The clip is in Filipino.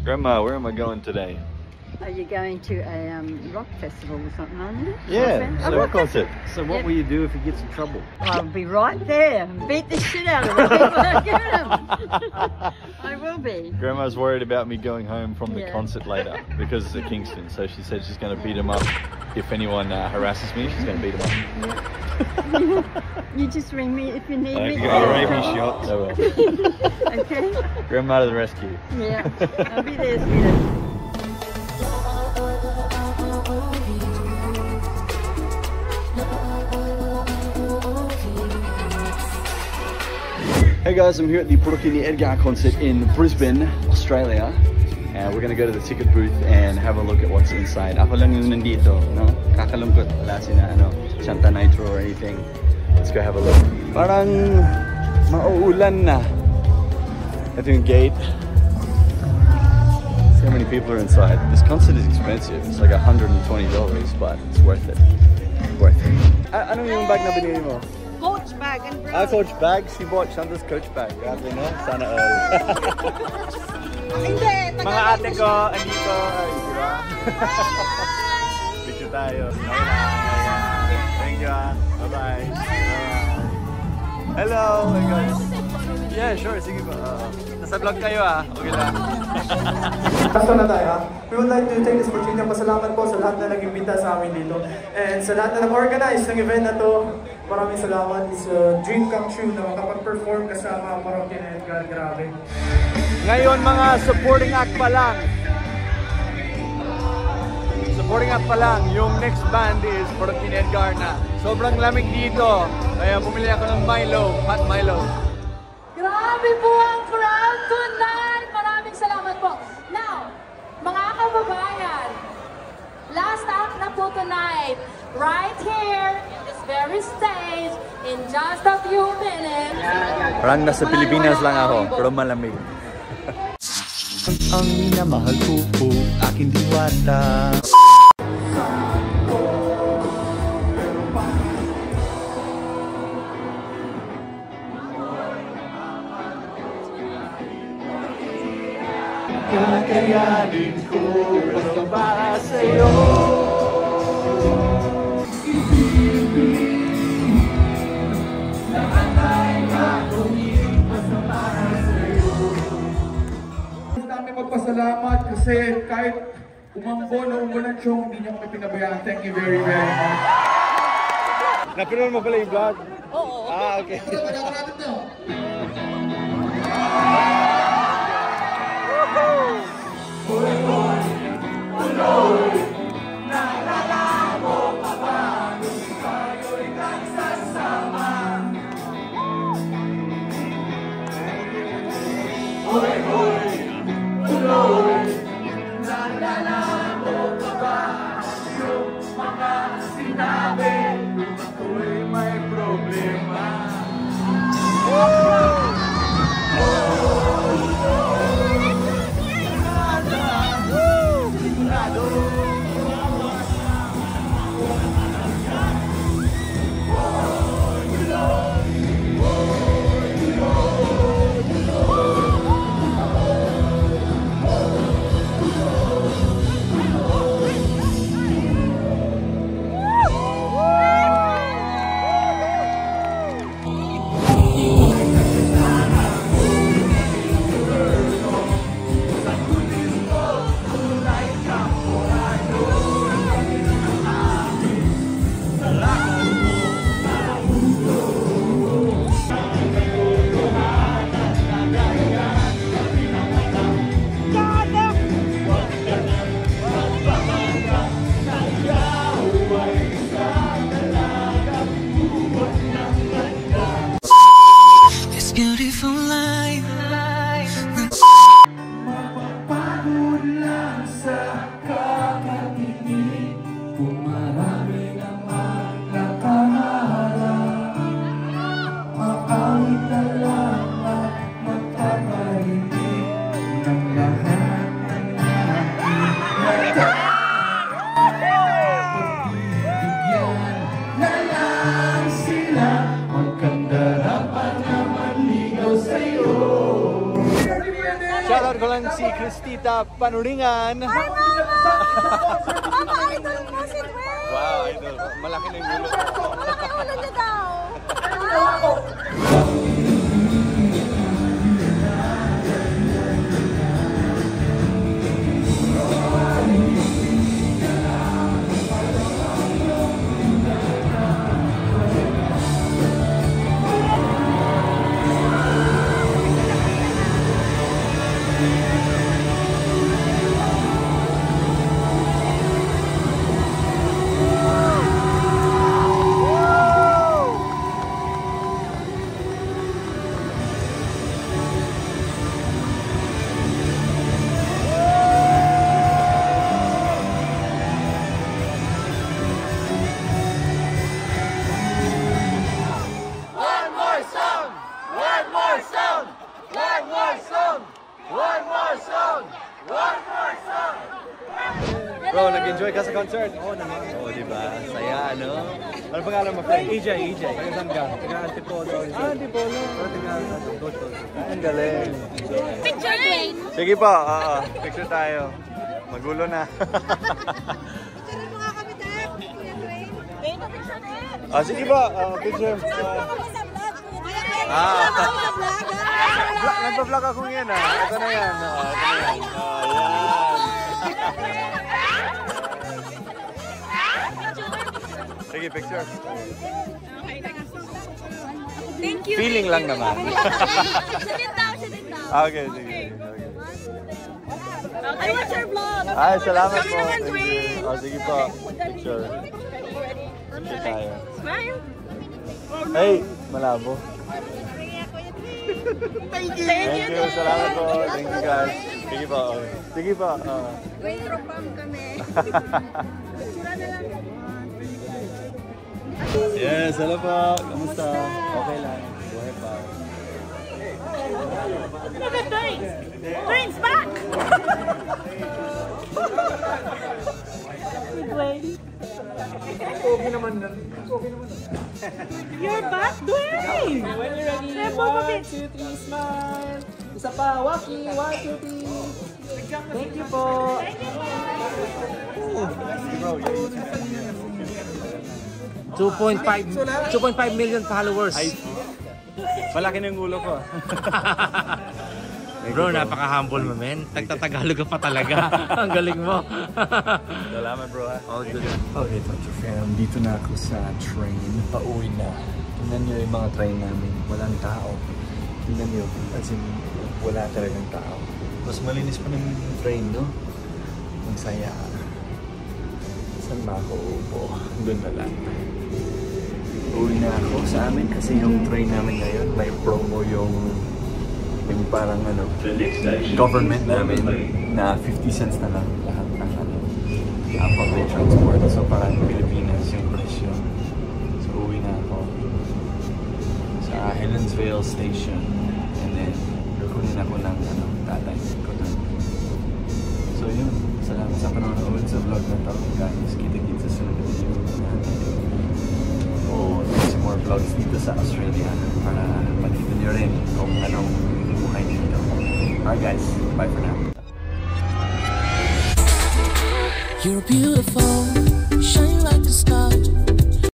Grandma, where am I going today? Are you going to a rock festival or something, aren't you? Yeah, A rock concert. So what will you do if he gets in trouble? I'll be right there and beat the shit out of him. I will be. Grandma's worried about me going home from the concert later because it's at Kingston. So she said she's going to beat him up. If anyone harasses me, she's going to beat him up. You just ring me if you need me. You got a rabies shot. I will. Okay? Grandma to the rescue. Yeah, I'll be there, sweetheart. Hey guys, I'm here at the Brooke ni Edgar concert in Brisbane, Australia. And we're gonna go to the ticket booth and have a look at what's inside. Ako lang yung nandito, no? Kakalungkot, wala sina, Santa Nitro or anything. Let's go have a look. Parang mauulan na. Ito yung gate. So many people are inside. This concert is expensive. It's like $120, but it's worth it. Worth it. Ano yung bag na binili mo? Coach bag and bra. Coach bag? She bought Shanta's Coach bag. Grabe, no? Sana all. Hindi. Mga ate ko, andito. Ay, di ba? Picture tayo. Thank you, Bye-bye. Hello, my guys. Yeah, sure. Sige po. Nasa vlog kayo, Okay lang. Basta na tayo, We would like to take this opportunity na pasalamat po sa lahat na nag-imbita sa amin dito. And sa lahat na nag-organize ng event na to, maraming salamat. It's a dream come true na makapag-perform kasama Parokya ni Edgar. Grabe. Ngayon mga supporting act pa lang. Supporting act pa lang. Yung next band is Parokya ni Edgar na. Sobrang lamig dito. Kaya bumili ako ng Milo, hot Milo. Grabe po ang crowd tonight! Maraming salamat po. Now, mga kababayan, last act na po tonight, right here in this very stage, in just a few minutes. Parang nasa Pilipinas lang ako, pero malamig. Ang minamahal ko po, aking diwata. Kakayanin ko ito para sa'yo. Kami magpasalamat kasi kahit umambon o umulan siya, hindi niyo kami pinabayaan. Thank you very, very much. Napinood mo pala yung vlog? Oo. Okay. Panuringan. Hi, Mama! Mama, idol mo si Dwayne! Wow, idol. Malaki na yung gulo. Ulo niya daw. Bro, nag-enjoy ka sa concert? Oo naman. Oo, diba? Saya, ano? Ano pangalan mo, friend? EJ. Taga saan ka? Taga Antipolo. Antipolo. Taga ang galing. Picture, Dwayne! Sige po, picture tayo. Magulo na. Picture mo nga kami, Dad. Kuya Dwayne. Dwayne, picture din. Sige po, picture. Nagpa-vlog ako ngayon, Ito na yan. Ayan. Sige, picture. Thank you. Feeling lang naman. Siya din daw. Okay, sige. I watch your vlog. Ay, salamat po. naman, Dwayne. Sige po. Picture. Picture tayo. Smile. Hey, malabo. Thank you. Thank you. Salamat po. Thank you, guys. Sige po. Sige po. Dwayne, tropam kami. Yes, hello po. Kamusta? Okay lang. Buhay pa. Look at Dwayne. Dwayne's back. Dwayne. Okay naman na. You're back, Dwayne. When you're ready, 1, 2, 3, smile. Isa pa, Waki, 1, 2, 3. Thank you po. 2.5 million followers. Ay, malaki na yung ulo ko. Bro, napaka-humble mo, men. Nagtatagalog ka pa talaga. Ang galing mo. Salamat, bro. All good. Okay, Toucher Fam, dito na ako sa train. Pauwi na. Tingnan nyo yung mga train namin. Walang tao. Tingnan nyo. As in, wala talagang tao. Mas malinis pa ng train, no? Ang saya. Saan ba ako uupo? Doon na lang. Uwi na ako sa amin kasi yung train namin ngayon may promo yung parang ano, government namin na 50 cents na lang lahat ng public transport. So parang Pilipinas yung presyo. So uwi na ako sa Helensvale Station and then kukunin ako ng tatay ko doon. So yun, salamat sa panonood sa vlog na to, guys. Kita-kita sa sunod na video natin. O some more vlogs dito sa Australia para makita nyo rin kung anong buhay dito. Alright guys, bye for now. You're beautiful, shine.